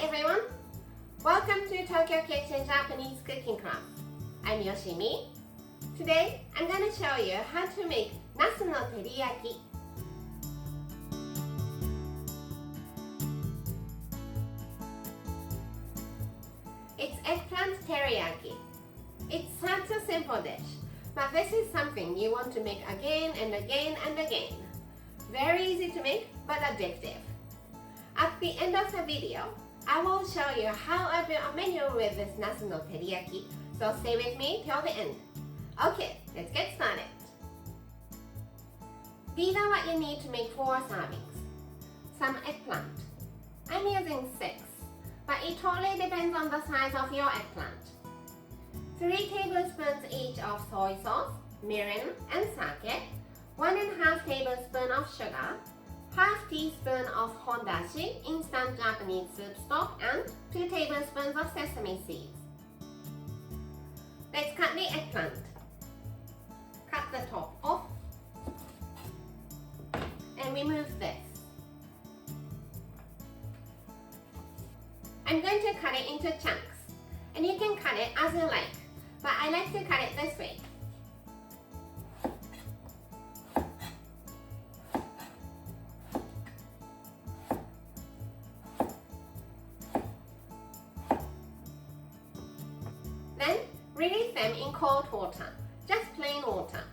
everyone! Welcome to Tokyo Kitchen Japanese cooking class. I'm Yoshimi. Today, I'm going to show you how to make nasu no teriyaki. It's eggplant teriyaki. It's such a simple dish, but this is something you want to make again and again and again. Very easy to make, but addictive. At the end of the video, I will show you how I built a menu with this nasu no teriyaki, so stay with me till the end. Okay, let's get started. These are what you need to make 4 servings. Some eggplant. I'm using 6, but it totally depends on the size of your eggplant. 3 tablespoons each of soy sauce, mirin and sake, 1.5 tablespoon of sugar, half teaspoon of hondashi, instant Japanese soup stock, and 2 tablespoons of sesame seeds. Let's cut the eggplant. Cut the top off and remove this. I'm going to cut it into chunks, and you can cut it as you like, but I like to cut it this way. Then, release them in cold water, just plain water.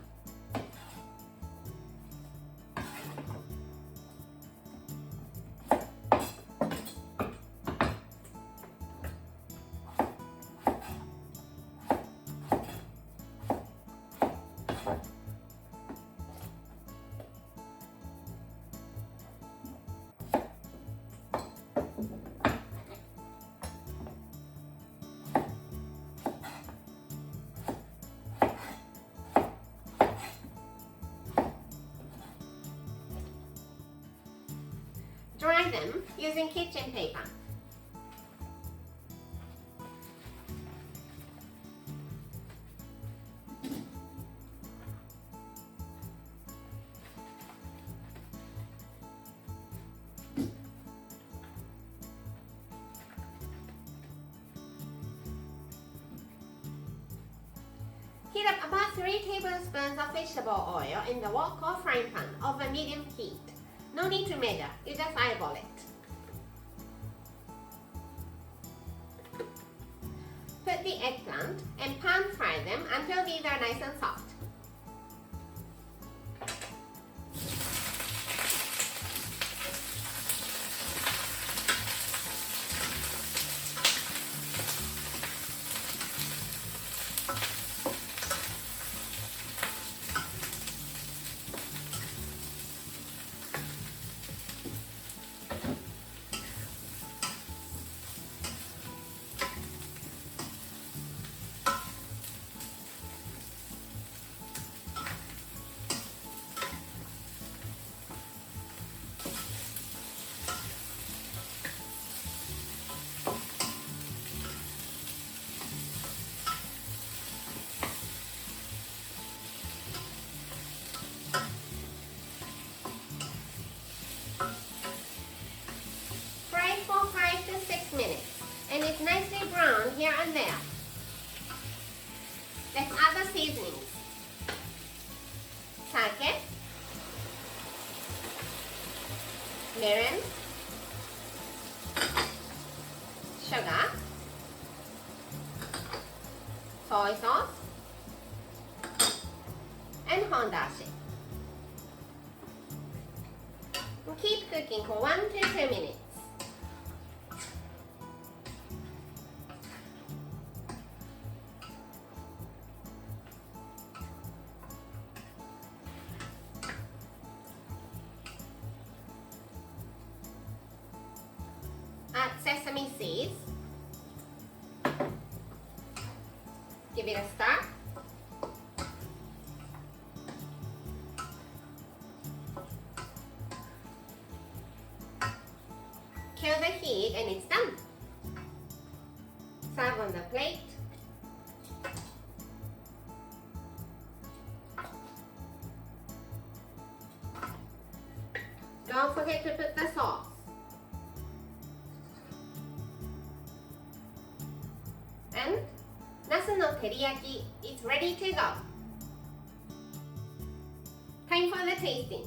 Dry them using kitchen paper. Heat up about 3 tablespoons of vegetable oil in the wok or frying pan over medium heat. No need to measure, you just eyeball it. Put the eggplant and pan fry them until these are nice and soft. For 5 to 6 minutes, and it's nicely brown here and there. Let's add the seasonings. Sake, mirin, sugar, soy sauce, and hondashi. And keep cooking for 1 to 2 minutes. Add sesame seeds. Give it a stir. Kill the heat and it's done. Serve on the plate. Don't forget to put the sauce. And nasu no teriyaki is ready to go. Time for the tasting.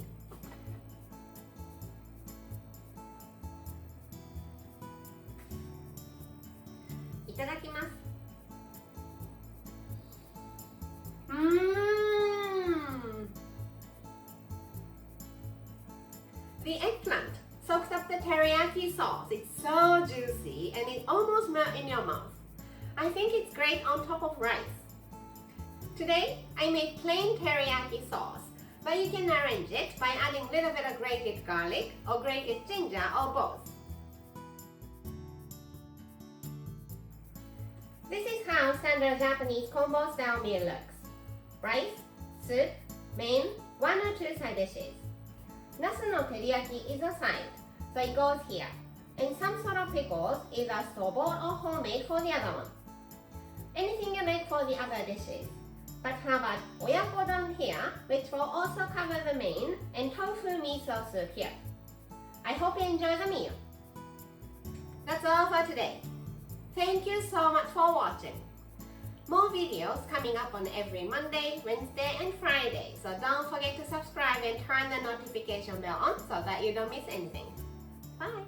Itadakimasu. The eggplant soaks up the teriyaki sauce. It's so juicy and it almost melts in your mouth. I think it's great on top of rice. Today, I made plain teriyaki sauce, but you can arrange it by adding a little bit of grated garlic or grated ginger or both. This is how standard Japanese combo style meal looks. Rice, soup, main, 1 or 2 side dishes. Nasu no teriyaki is a side, so it goes here. And some sort of pickles, either store-bought or homemade for the other one. Anything you like for the other dishes. But how about oyakodon here, which will also cover the main, and tofu miso soup here. I hope you enjoy the meal. That's all for today. Thank you so much for watching. More videos coming up on every Monday, Wednesday, and Friday. So don't forget to subscribe and turn the notification bell on so that you don't miss anything. Bye!